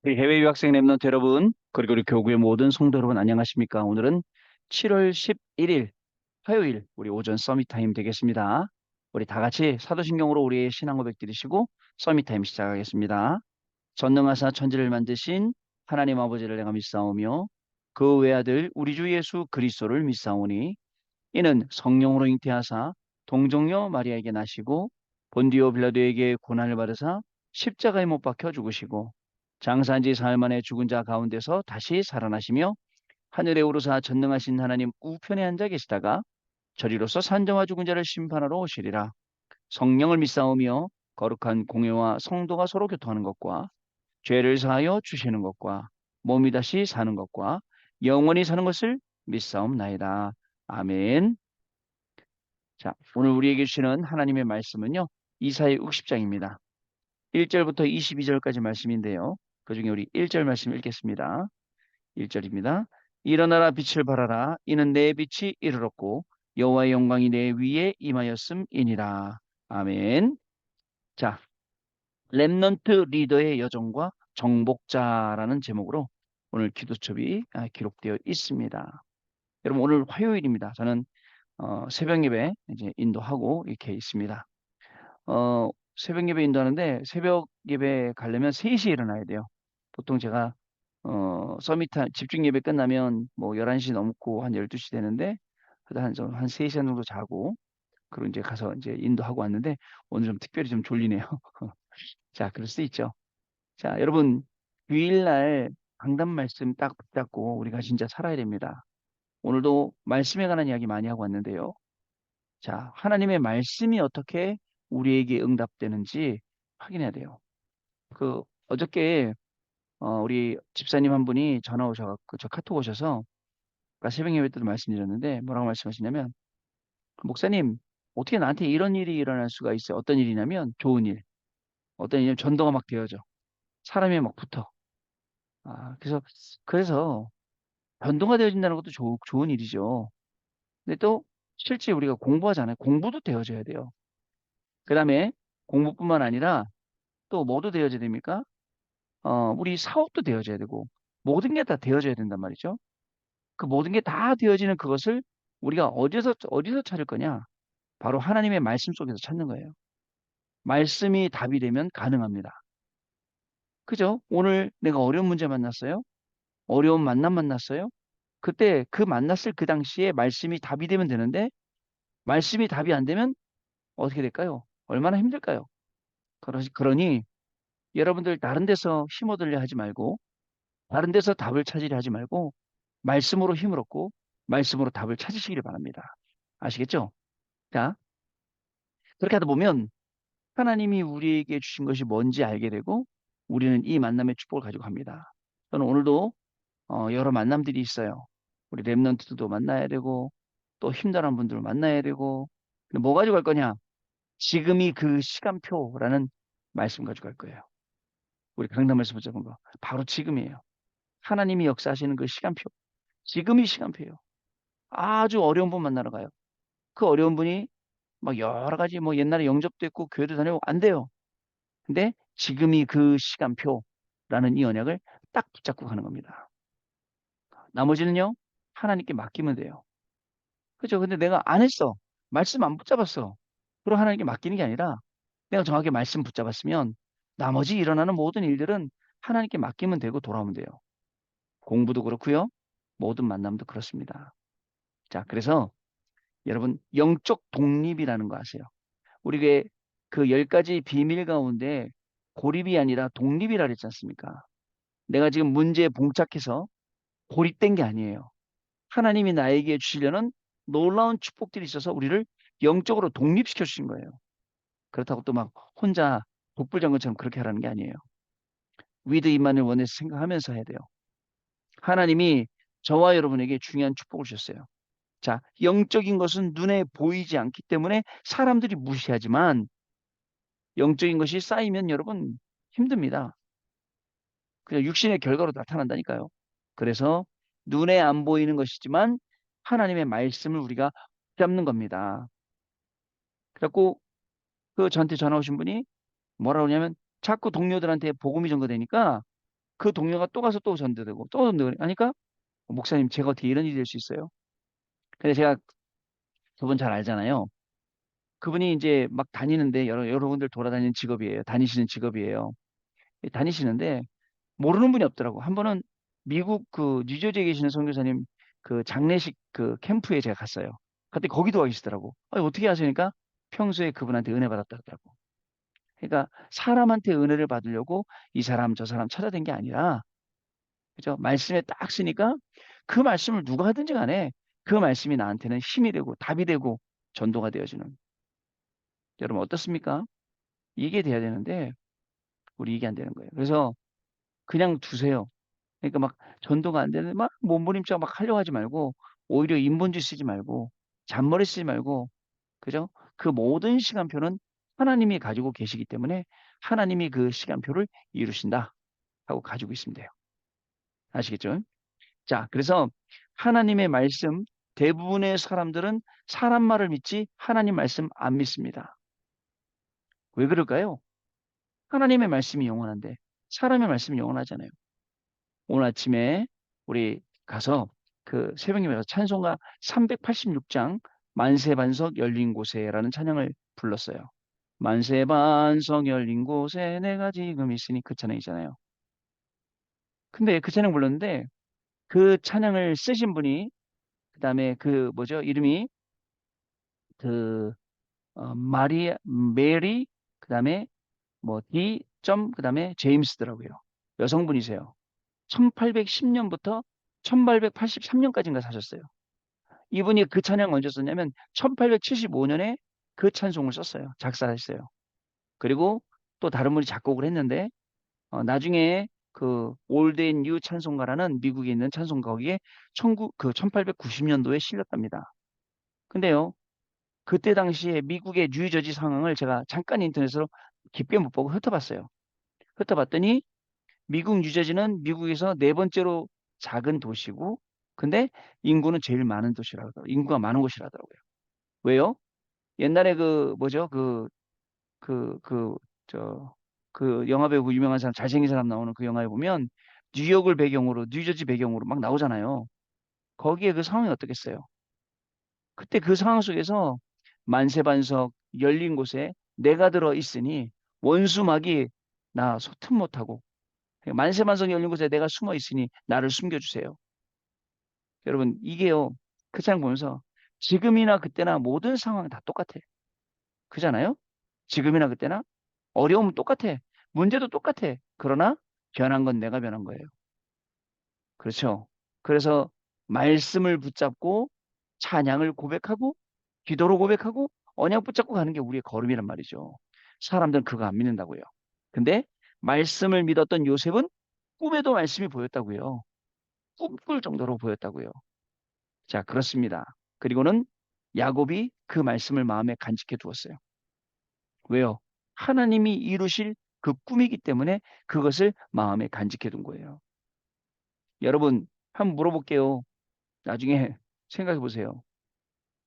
우리 해외 유학생 랩런트 여러분, 그리고 우리 교구의 모든 성도 여러분 안녕하십니까? 오늘은 7월 11일 화요일 우리 오전 서밋 타임 되겠습니다. 우리 다 같이 사도신경으로 우리의 신앙 고백 드리시고 서밋 타임 시작하겠습니다. 전능하사 천지를 만드신 하나님 아버지를 내가 믿사오며 그 외아들 우리 주 예수 그리스도를 믿사오니 이는 성령으로 잉태하사 동정녀 마리아에게 나시고 본디오 빌라도에게 고난을 받으사 십자가에 못 박혀 죽으시고 장사한 지 사흘 만에 죽은 자 가운데서 다시 살아나시며 하늘에 오르사 전능하신 하나님 우편에 앉아 계시다가 저리로서 산자와 죽은 자를 심판하러 오시리라. 성령을 믿사오며 거룩한 공회와 성도가 서로 교통하는 것과 죄를 사하여 주시는 것과 몸이 다시 사는 것과 영원히 사는 것을 믿사옵나이다. 아멘. 자, 오늘 우리에게 주시는 하나님의 말씀은요. 이사야 60장입니다. 1절부터 22절까지 말씀인데요. 그중에 우리 1절 말씀 읽겠습니다. 1절입니다. 일어나라 빛을 발하라. 이는 내 빛이 이르렀고 여호와의 영광이 내 위에 임하였음이니라. 아멘. 자, 렘넌트 리더의 여정과 정복자라는 제목으로 오늘 기도첩이 기록되어 있습니다. 여러분 오늘 화요일입니다. 저는 새벽 예배 이제 인도하고 이렇게 있습니다. 새벽 예배 인도하는데 새벽 예배 가려면 3시에 일어나야 돼요. 보통 제가 서밋 집중 예배 끝나면 뭐 11시 넘고 한 12시 되는데 한 3시간 정도 자고 그리고 이제 가서 이제 인도하고 왔는데 오늘 좀 특별히 좀 졸리네요. 자, 그럴 수 있죠. 자, 여러분 주일날 강단 말씀 딱 붙잡고 우리가 진짜 살아야 됩니다. 오늘도 말씀에 관한 이야기 많이 하고 왔는데요. 자, 하나님의 말씀이 어떻게 우리에게 응답되는지 확인해야 돼요. 어저께 우리 집사님 한 분이 전화 오셔갖고 저 카톡 오셔서 아까 새벽 예배 때도 말씀드렸는데 뭐라고 말씀하시냐면 목사님 어떻게 나한테 이런 일이 일어날 수가 있어요? 어떤 일이냐면 좋은 일. 어떤 일이냐면 전도가 막 되어져. 사람이 막 붙어. 그래서 전도가 되어진다는 것도 좋은 일이죠. 근데 또 실제 우리가 공부하잖아요. 공부도 되어져야 돼요. 그 다음에 공부뿐만 아니라 또 뭐도 되어져야 됩니까? 우리 사업도 되어져야 되고 모든 게 다 되어져야 된단 말이죠. 그 모든 게 다 되어지는 그것을 우리가 어디서 찾을 거냐? 바로 하나님의 말씀 속에서 찾는 거예요. 말씀이 답이 되면 가능합니다. 그죠? 오늘 내가 어려운 문제 만났어요? 어려운 만남 만났어요? 그때 그 만났을 그 당시에 말씀이 답이 되면 되는데 말씀이 답이 안 되면 어떻게 될까요? 얼마나 힘들까요? 그러니 여러분들 다른 데서 힘 얻으려 하지 말고 다른 데서 답을 찾으려 하지 말고 말씀으로 힘을 얻고 말씀으로 답을 찾으시길 바랍니다. 아시겠죠? 자, 그렇게 하다 보면 하나님이 우리에게 주신 것이 뭔지 알게 되고 우리는 이 만남의 축복을 가지고 갑니다. 저는 오늘도 여러 만남들이 있어요. 우리 랩런트들도 만나야 되고 또 힘들은 분들 만나야 되고 근데 뭐 가지고 갈 거냐? 지금이 그 시간표라는 말씀 가지고 갈 거예요. 우리 강남에서 붙잡은 거 바로 지금이에요. 하나님이 역사하시는 그 시간표. 지금이 시간표예요. 아주 어려운 분 만나러 가요. 그 어려운 분이 막 여러 가지 뭐 옛날에 영접도 했고 교회도 다니고 안 돼요. 근데 지금이 그 시간표라는 이 언약을 딱 붙잡고 가는 겁니다. 나머지는요, 하나님께 맡기면 돼요. 그죠? 근데 내가 안 했어. 말씀 안 붙잡았어. 그럼 하나님께 맡기는 게 아니라 내가 정확히 말씀 붙잡았으면 나머지 일어나는 모든 일들은 하나님께 맡기면 되고 돌아오면 돼요. 공부도 그렇고요. 모든 만남도 그렇습니다. 자, 그래서 여러분 영적 독립이라는 거 아세요? 우리가 그 10가지 비밀 가운데 고립이 아니라 독립이라 그랬지 않습니까? 내가 지금 문제에 봉착해서 고립된 게 아니에요. 하나님이 나에게 주시려는 놀라운 축복들이 있어서 우리를 영적으로 독립시켜 주신 거예요. 그렇다고 또 막 혼자 독불장군처럼 그렇게 하라는 게 아니에요. 위드 임만을 원해서 생각하면서 해야 돼요. 하나님이 저와 여러분에게 중요한 축복을 주셨어요. 자, 영적인 것은 눈에 보이지 않기 때문에 사람들이 무시하지만 영적인 것이 쌓이면 여러분 힘듭니다. 그냥 육신의 결과로 나타난다니까요. 그래서 눈에 안 보이는 것이지만 하나님의 말씀을 우리가 잡는 겁니다. 그래갖고 저한테 전화 오신 분이 뭐라고 하냐면 자꾸 동료들한테 복음이 전거되니까 그 동료가 또 가서 또 전도되고 또 전도되고 하니까 목사님 제가 어떻게 이런 일이 될 수 있어요? 근데 제가 저분 잘 알잖아요. 그분이 이제 막 다니는데 여러분들 돌아다니는 직업이에요. 다니시는 직업이에요. 다니시는데 모르는 분이 없더라고. 한 번은 미국 그 뉴저지에 계시는 선교사님 그 장례식 그 캠프에 제가 갔어요. 그때 거기도 와 계시더라고. 아니, 어떻게 아시니까 평소에 그분한테 은혜 받았다 그러더라고. 그러니까 사람한테 은혜를 받으려고 이 사람 저 사람 찾아낸 게 아니라 그죠? 말씀에 딱 쓰니까 그 말씀을 누가 하든지 간에 그 말씀이 나한테는 힘이 되고 답이 되고 전도가 되어지는. 여러분 어떻습니까? 이게 돼야 되는데 우리 이게 안 되는 거예요. 그래서 그냥 두세요. 그러니까 막 전도가 안 되는 막 몸부림쳐 막 하려고 하지 말고 오히려 인본주의 쓰지 말고 잔머리 쓰지 말고 그죠? 그 모든 시간표는 하나님이 가지고 계시기 때문에 하나님이 그 시간표를 이루신다 하고 가지고 있으면 돼요. 아시겠죠? 자, 그래서 하나님의 말씀 대부분의 사람들은 사람 말을 믿지 하나님 말씀 안 믿습니다. 왜 그럴까요? 하나님의 말씀이 영원한데 사람의 말씀이 영원하잖아요. 오늘 아침에 우리 가서 그 새벽 예배에서 찬송가 386장 만세반석 열린 곳에라는 찬양을 불렀어요. 만세반석 열린 곳에 내가 지금 있으니 그 찬양이잖아요. 근데 그 찬양 불렀는데 그 찬양을 쓰신 분이 그다음에 그 뭐죠? 이름이 그 마리 메리 그다음에 뭐 D 점 그다음에 제임스더라고요. 여성분이세요. 1810년부터 1883년까지인가 사셨어요. 이분이 그 찬양 언제 썼냐면 1875년에 그 찬송을 썼어요. 작사했어요. 그리고 또 다른 분이 작곡을 했는데 나중에 그 올드 앤 뉴 찬송가라는 미국에 있는 찬송가 거기에 1890년도에 실렸답니다. 근데요. 그때 당시에 미국의 뉴저지 상황을 제가 잠깐 인터넷으로 깊게 못 보고 훑어봤어요. 훑어봤더니 미국 뉴저지는 미국에서 네 번째로 작은 도시고, 근데 인구는 제일 많은 도시라고 하더라고요. 인구가 많은 곳이라더라고요. 왜요? 옛날에 그 뭐죠? 그, 그, 저, 그 영화 배우 그 유명한 사람, 잘생긴 사람 나오는 그 영화에 보면 뉴욕을 배경으로, 뉴저지 배경으로 막 나오잖아요. 거기에 그 상황이 어떻겠어요? 그때 그 상황 속에서 만세반석 열린 곳에 내가 들어 있으니 원수막이 나 소틈 못하고 만세반석 열린 곳에 내가 숨어 있으니 나를 숨겨주세요. 여러분 이게요. 그 장 보면서 지금이나 그때나 모든 상황 다 똑같아. 그잖아요? 지금이나 그때나 어려움은 똑같아. 문제도 똑같아. 그러나 변한 건 내가 변한 거예요. 그렇죠? 그래서 말씀을 붙잡고 찬양을 고백하고 기도로 고백하고 언약 붙잡고 가는 게 우리의 걸음이란 말이죠. 사람들은 그거 안 믿는다고요. 근데 말씀을 믿었던 요셉은 꿈에도 말씀이 보였다고요. 꿈꿀 정도로 보였다고요. 자, 그렇습니다. 그리고는 야곱이 그 말씀을 마음에 간직해 두었어요. 왜요? 하나님이 이루실 그 꿈이기 때문에 그것을 마음에 간직해 둔 거예요. 여러분, 한번 물어볼게요. 나중에 생각해 보세요.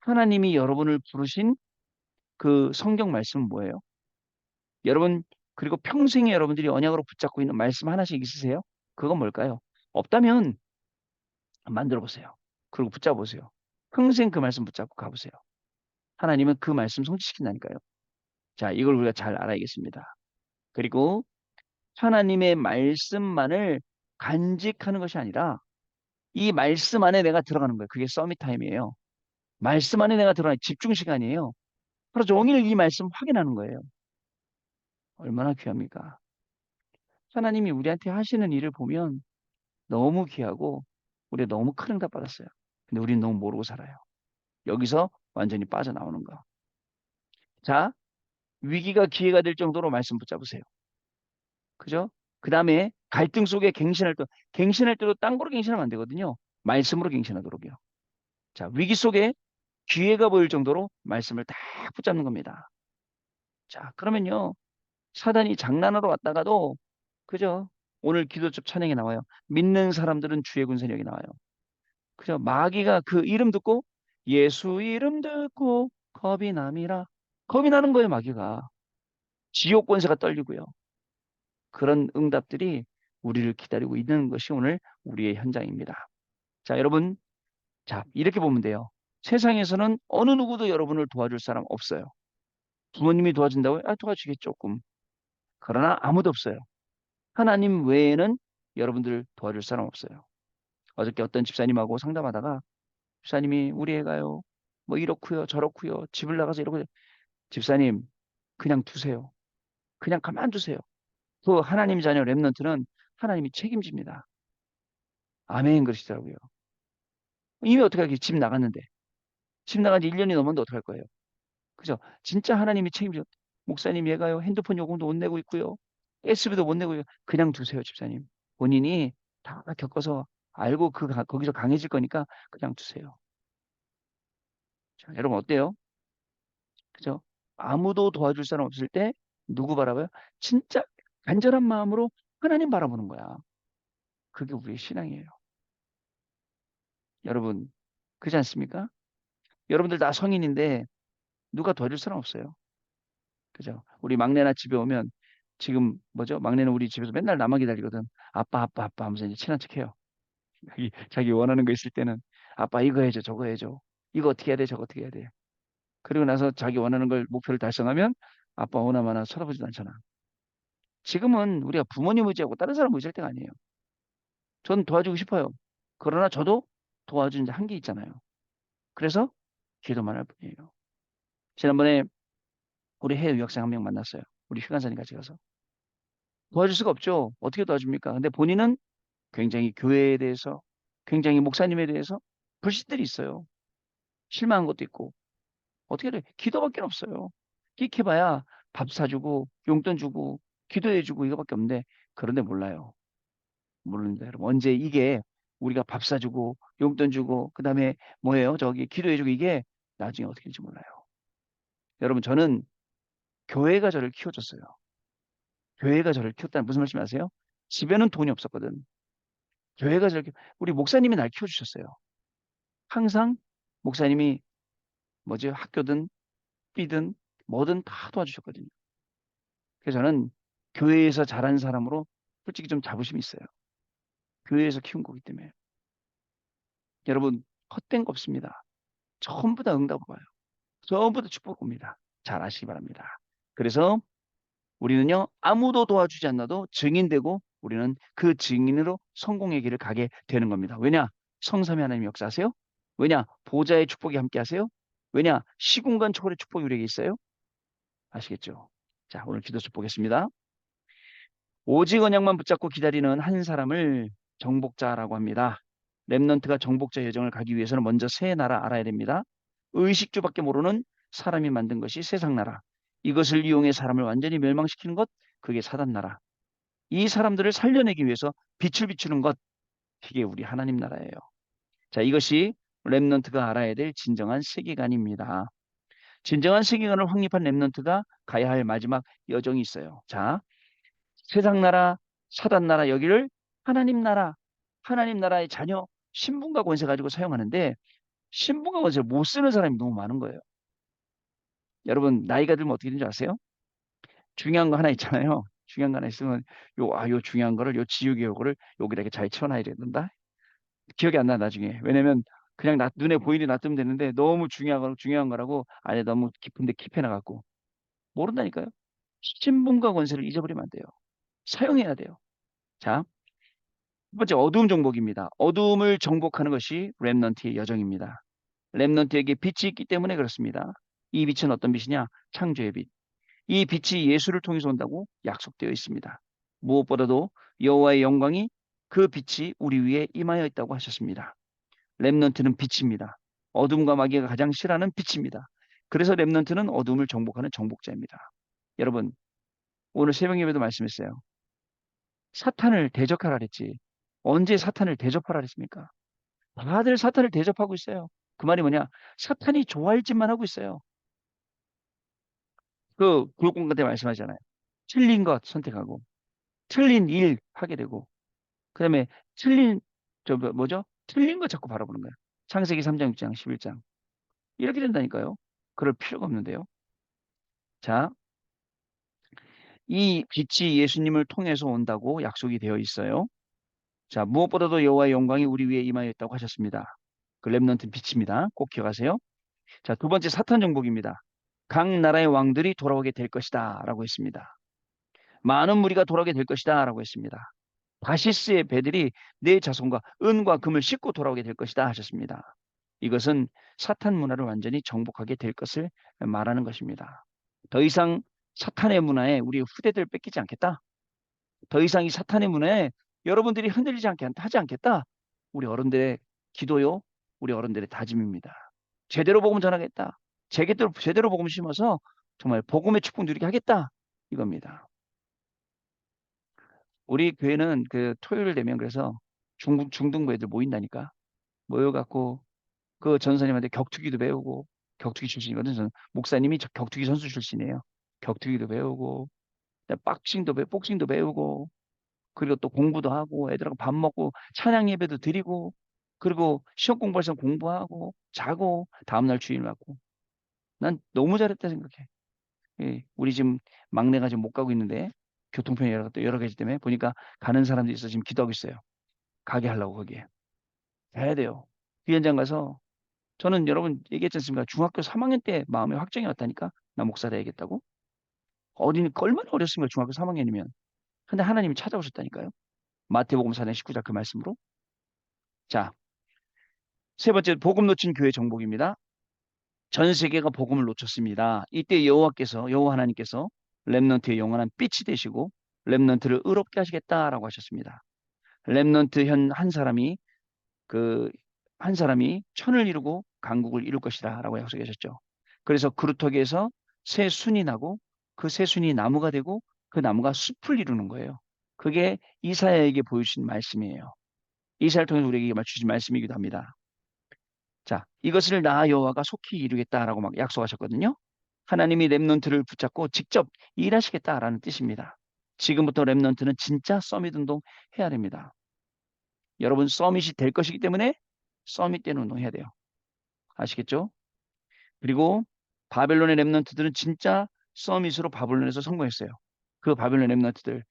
하나님이 여러분을 부르신 그 성경 말씀은 뭐예요? 여러분, 그리고 평생에 여러분들이 언약으로 붙잡고 있는 말씀 하나씩 있으세요? 그건 뭘까요? 없다면 만들어 보세요. 그리고 붙잡아 보세요. 평생 그 말씀 붙잡고 가보세요. 하나님은 그 말씀 성취시킨다니까요. 자, 이걸 우리가 잘 알아야겠습니다. 그리고 하나님의 말씀만을 간직하는 것이 아니라 이 말씀 안에 내가 들어가는 거예요. 그게 서밋 타임이에요. 말씀 안에 내가 들어가는 집중 시간이에요. 하루 종일 이 말씀 확인하는 거예요. 얼마나 귀합니까? 하나님이 우리한테 하시는 일을 보면 너무 귀하고 우리가 너무 큰 응답 받았어요. 근데 우리는 너무 모르고 살아요. 여기서 완전히 빠져나오는 거. 자, 위기가 기회가 될 정도로 말씀 붙잡으세요. 그죠? 그 다음에 갈등 속에 갱신할 때도 딴 거로 갱신하면 안 되거든요. 말씀으로 갱신하도록요. 자, 위기 속에 기회가 보일 정도로 말씀을 딱 붙잡는 겁니다. 자, 그러면요. 사단이 장난으로 왔다가도, 그죠? 오늘 기도접 찬양에 나와요. 믿는 사람들은 주의 군사력이 나와요. 그죠? 마귀가 그 이름 듣고, 예수 이름 듣고, 겁이 남이라. 겁이 나는 거예요, 마귀가. 지옥 권세가 떨리고요. 그런 응답들이 우리를 기다리고 있는 것이 오늘 우리의 현장입니다. 자, 여러분, 자, 이렇게 보면 돼요. 세상에서는 어느 누구도 여러분을 도와줄 사람 없어요. 부모님이 도와준다고요? 아, 도와주겠죠, 조금. 그러나 아무도 없어요. 하나님 외에는 여러분들 도와줄 사람 없어요. 어저께 어떤 집사님하고 상담하다가 집사님이 우리 애가요. 뭐 이렇고요, 저렇고요. 집을 나가서 이러고 집사님 그냥 두세요. 그냥 가만두세요. 그 하나님 자녀 렘넌트는 하나님이 책임집니다. 아멘 그러시더라고요. 이미 어떻게 하겠지? 집 나갔는데. 집 나간 지 1년이 넘었는데 어떡할 거예요? 그죠? 진짜 하나님이 책임져. 목사님 얘가요. 핸드폰 요금도 못 내고 있고요. SB도 못 내고 있고요. 그냥 두세요, 집사님. 본인이 다 겪어서 알고 거기서 강해질 거니까 그냥 두세요. 자, 여러분 어때요? 그죠? 아무도 도와줄 사람 없을 때 누구 바라봐요? 진짜 간절한 마음으로 하나님 바라보는 거야. 그게 우리의 신앙이에요. 여러분, 그렇지 않습니까? 여러분들 다 성인인데 누가 도와줄 사람 없어요. 그죠? 우리 막내나 집에 오면 지금 뭐죠? 막내는 우리 집에서 맨날 나만 기다리거든. 아빠, 아빠, 아빠 하면서 이제 친한 척해요. 자기 원하는 거 있을 때는 아빠 이거 해줘, 저거 해줘. 이거 어떻게 해야 돼, 저거 어떻게 해야 돼. 그리고 나서 자기 원하는 걸 목표를 달성하면 아빠 오나마나 쳐다보지도 않잖아. 지금은 우리가 부모님 의지하고 다른 사람 의지할 때가 아니에요. 전 도와주고 싶어요. 그러나 저도 도와주는 한계 있잖아요. 그래서 기도만 할 뿐이에요. 지난번에 우리 해외 유학생 한 명 만났어요. 우리 휴관사님 같이 가서. 도와줄 수가 없죠. 어떻게 도와줍니까? 근데 본인은 굉장히 교회에 대해서, 굉장히 목사님에 대해서 불신들이 있어요. 실망한 것도 있고. 어떻게 돼? 기도밖에 없어요. 끽해봐야 밥 사주고, 용돈 주고, 기도해주고 이거밖에 없는데, 그런데 몰라요. 모르는데, 여러분. 언제 이게 우리가 밥 사주고, 용돈 주고, 그 다음에 뭐예요? 저기 기도해주고 이게 나중에 어떻게 될지 몰라요. 여러분, 저는 교회가 저를 키워줬어요. 교회가 저를 키웠다는 무슨 말씀 아세요? 집에는 돈이 없었거든. 교회가 저를 우리 목사님이 날 키워주셨어요. 항상 목사님이 뭐지 학교든 삐든 뭐든 다 도와주셨거든요. 그래서 저는 교회에서 자란 사람으로 솔직히 좀 자부심이 있어요. 교회에서 키운 거기 때문에. 여러분 헛된 거 없습니다. 전부 다 응답 와요. 전부 다 축복 옵니다. 잘 아시기 바랍니다. 그래서 우리는요 아무도 도와주지 않아도 증인되고 우리는 그 증인으로 성공의 길을 가게 되는 겁니다. 왜냐? 성삼위 하나님 역사하세요? 왜냐? 보좌의 축복이 함께 하세요? 왜냐? 시공간 초월의 축복이 우리에게 있어요? 아시겠죠? 자, 오늘 기도서 보겠습니다. 오직 언약만 붙잡고 기다리는 한 사람을 정복자라고 합니다. 렘넌트가 정복자 여정을 가기 위해서는 먼저 세 나라 알아야 됩니다. 의식주밖에 모르는 사람이 만든 것이 세상 나라. 이것을 이용해 사람을 완전히 멸망시키는 것, 그게 사단 나라. 이 사람들을 살려내기 위해서 빛을 비추는 것, 이게 우리 하나님 나라예요. 자, 이것이 렘넌트가 알아야 될 진정한 세계관입니다. 진정한 세계관을 확립한 렘넌트가 가야 할 마지막 여정이 있어요. 자, 세상 나라, 사단 나라 여기를 하나님 나라, 하나님 나라의 자녀, 신분과 권세 가지고 사용하는데 신분과 권세를 못 쓰는 사람이 너무 많은 거예요. 여러분 나이가 들면 어떻게 되는지 아세요? 중요한 거 하나 있잖아요. 중요한 거 하나 있으면 요 중요한 거를 요 지우개 요거를 여기다 이렇게 잘 쳐놔야 된다. 기억이 안 나 나중에. 왜냐면 그냥 눈에 보이니 놔두면 되는데 너무 중요한 거라고 안에 너무 깊은데 킵해놔갖고 모른다니까요. 신분과 권세를 잊어버리면 안 돼요. 사용해야 돼요. 자, 첫 번째 어두움 정복입니다. 어두움을 정복하는 것이 렘넌트의 여정입니다. 렘넌트에게 빛이 있기 때문에 그렇습니다. 이 빛은 어떤 빛이냐? 창조의 빛. 이 빛이 예수를 통해서 온다고 약속되어 있습니다. 무엇보다도 여호와의 영광이 그 빛이 우리 위에 임하여 있다고 하셨습니다. 렘넌트는 빛입니다. 어둠과 마귀가 가장 싫어하는 빛입니다. 그래서 렘넌트는 어둠을 정복하는 정복자입니다. 여러분, 오늘 새벽 예배도 말씀했어요. 사탄을 대적하라 그랬지. 언제 사탄을 대접하라 그랬습니까? 다들 사탄을 대접하고 있어요. 그 말이 뭐냐? 사탄이 좋아할 짓만 하고 있어요. 그 교육공간 때 말씀하잖아요. 틀린 것 선택하고, 틀린 일 하게 되고, 그다음에 틀린 뭐죠? 틀린 거 자꾸 바라보는 거예요. 창세기 3장, 6장, 11장. 이렇게 된다니까요. 그럴 필요가 없는데요. 자, 이 빛이 예수님을 통해서 온다고 약속이 되어 있어요. 자, 무엇보다도 여호와의 영광이 우리 위에 임하였다고 하셨습니다. 그 렘넌트 빛입니다. 꼭 기억하세요. 자, 두 번째 사탄 정복입니다. 각 나라의 왕들이 돌아오게 될 것이다 라고 했습니다. 많은 무리가 돌아오게 될 것이다 라고 했습니다. 다시스의 배들이 내 자손과 은과 금을 싣고 돌아오게 될 것이다 하셨습니다. 이것은 사탄 문화를 완전히 정복하게 될 것을 말하는 것입니다. 더 이상 사탄의 문화에 우리 후대들 뺏기지 않겠다. 더 이상 이 사탄의 문화에 여러분들이 흔들리지 않게 하지 않겠다. 우리 어른들의 기도요, 우리 어른들의 다짐입니다. 제대로 복음 전하겠다. 제대로 복음 심어서 정말 복음의 축복 누리게 하겠다. 이겁니다. 우리 교회는 그 토요일 되면 그래서 중등부 애들 모인다니까. 모여갖고 그 전사님한테 격투기도 배우고, 격투기 출신이거든. 저는 목사님이 격투기 선수 출신이에요. 격투기도 배우고, 복싱도 배우고, 그리고 또 공부도 하고, 애들하고 밥 먹고, 찬양 예배도 드리고, 그리고 시험 공부해서 공부하고, 자고, 다음날 주일 맞고. 난 너무 잘했다 생각해. 예, 우리 지금 막내가 지금 못 가고 있는데, 교통편이 여러 가지 때문에 보니까 가는 사람들이 있어 지금 기도하고 있어요. 가게 하려고 거기에. 해야 돼요. 그 현장 가서 저는 여러분 얘기했지 않습니까? 중학교 3학년 때 마음에 확정이 왔다니까. 나 목사 돼야겠다고. 얼마나 어렸습니까? 중학교 3학년이면. 근데 하나님이 찾아오셨다니까요. 마태복음 4장 19절 그 말씀으로. 자, 세 번째 복음 놓친 교회 정복입니다. 전 세계가 복음을 놓쳤습니다. 이때 여호와 하나님께서 렘넌트의 영원한 빛이 되시고 렘넌트를 의롭게 하시겠다라고 하셨습니다. 렘넌트 한 사람이 그 한 사람이 천을 이루고 강국을 이룰 것이다라고 약속하셨죠. 그래서 그루터기에서 새 순이 나고 그 새 순이 나무가 되고 그 나무가 숲을 이루는 거예요. 그게 이사야에게 보여주신 말씀이에요. 이사야를 통해서 우리에게 주신 말씀이기도 합니다. 자, 이것을 나 여호와가 속히 이루겠다라고 막 약속하셨거든요. 하나님이 렘넌트를 붙잡고 직접 일하시겠다라는 뜻입니다. 지금부터 렘넌트는 진짜 서밋 운동 해야 됩니다. 여러분 서밋이 될 것이기 때문에 서밋 때는 운동해야 돼요. 아시겠죠? 그리고 바벨론의 렘넌트들은 진짜 서밋으로 바벨론에서 성공했어요. 그 바벨론 렘넌트들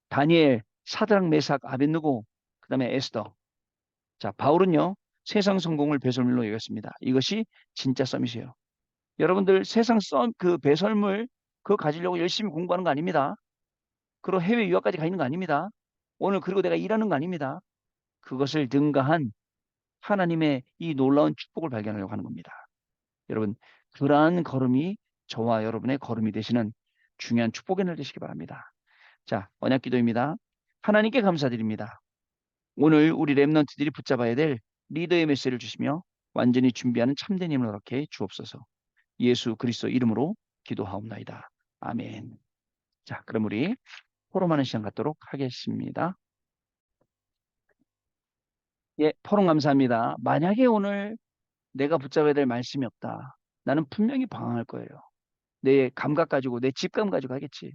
다니엘, 사드락, 메삭, 아벤느고 그다음에 에스더. 자, 바울은요. 세상 성공을 배설물로 여겼습니다. 이것이 진짜 서밋이에요. 여러분들 세상 그 배설물 그거 가지려고 열심히 공부하는 거 아닙니다. 그리고 해외 유학까지 가 있는 거 아닙니다. 오늘 그리고 내가 일하는 거 아닙니다. 그것을 능가한 하나님의 이 놀라운 축복을 발견하려고 하는 겁니다. 여러분, 그러한 걸음이 저와 여러분의 걸음이 되시는 중요한 축복의 날 되시기 바랍니다. 자, 언약 기도입니다. 하나님께 감사드립니다. 오늘 우리 렘넌트들이 붙잡아야 될 리더의 메시지를 주시며 완전히 준비하는 참된 힘을 허락해 주옵소서. 예수 그리스도 이름으로 기도하옵나이다. 아멘. 자, 그럼 우리 포럼하는 시간 갖도록 하겠습니다. 예, 포럼 감사합니다. 만약에 오늘 내가 붙잡아야 될 말씀이 없다. 나는 분명히 방황할 거예요. 내 감각 가지고, 내 직감 가지고 하겠지.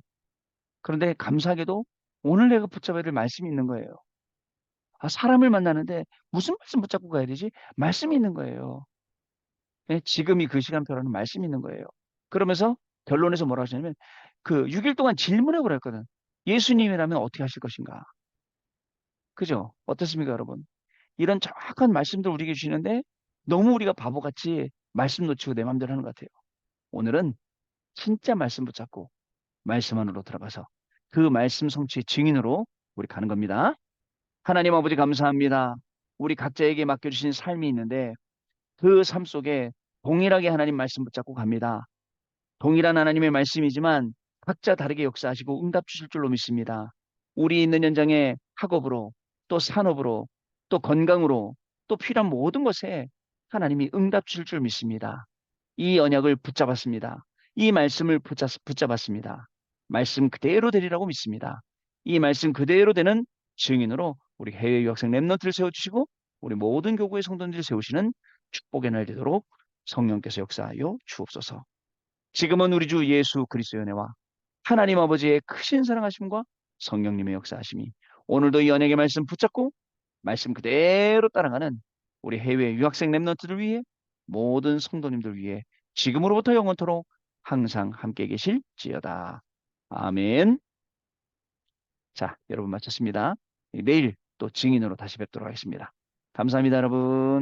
그런데 감사하게도 오늘 내가 붙잡아야 될 말씀이 있는 거예요. 아, 사람을 만나는데 무슨 말씀 붙잡고 가야 되지? 말씀이 있는 거예요. 예, 지금이 그 시간표라는 말씀이 있는 거예요. 그러면서 결론에서 뭐라고 하시냐면 그 6일 동안 질문해 보라 했거든. 예수님이라면 어떻게 하실 것인가? 그죠? 어떻습니까, 여러분? 이런 정확한 말씀들 우리에게 주시는데 너무 우리가 바보같이 말씀 놓치고 내 마음대로 하는 것 같아요. 오늘은 진짜 말씀 붙잡고 말씀 안으로 들어가서 그 말씀 성취의 증인으로 우리 가는 겁니다. 하나님 아버지 감사합니다. 우리 각자에게 맡겨주신 삶이 있는데 그 삶 속에 동일하게 하나님 말씀 붙잡고 갑니다. 동일한 하나님의 말씀이지만 각자 다르게 역사하시고 응답 주실 줄로 믿습니다. 우리 있는 현장에 학업으로 또 산업으로 또 건강으로 또 필요한 모든 것에 하나님이 응답 주실 줄 믿습니다. 이 언약을 붙잡았습니다. 이 말씀을 붙잡았습니다. 말씀 그대로 되리라고 믿습니다. 이 말씀 그대로 되는 증인으로 우리 해외 유학생 랩런트를 세워주시고 우리 모든 교구의 성도들을 세우시는 축복의 날 되도록 성령께서 역사하여 주옵소서. 지금은 우리 주 예수 그리스도의 은혜와 하나님 아버지의 크신 사랑하심과 성령님의 역사하심이 오늘도 이 언약의 말씀 붙잡고 말씀 그대로 따라가는 우리 해외 유학생 랩런트들 위해 모든 성도님들 위해 지금으로부터 영원토록 항상 함께 계실지어다. 아멘. 자, 여러분 마쳤습니다. 내일 또 증인으로 다시 뵙도록 하겠습니다. 감사합니다, 여러분.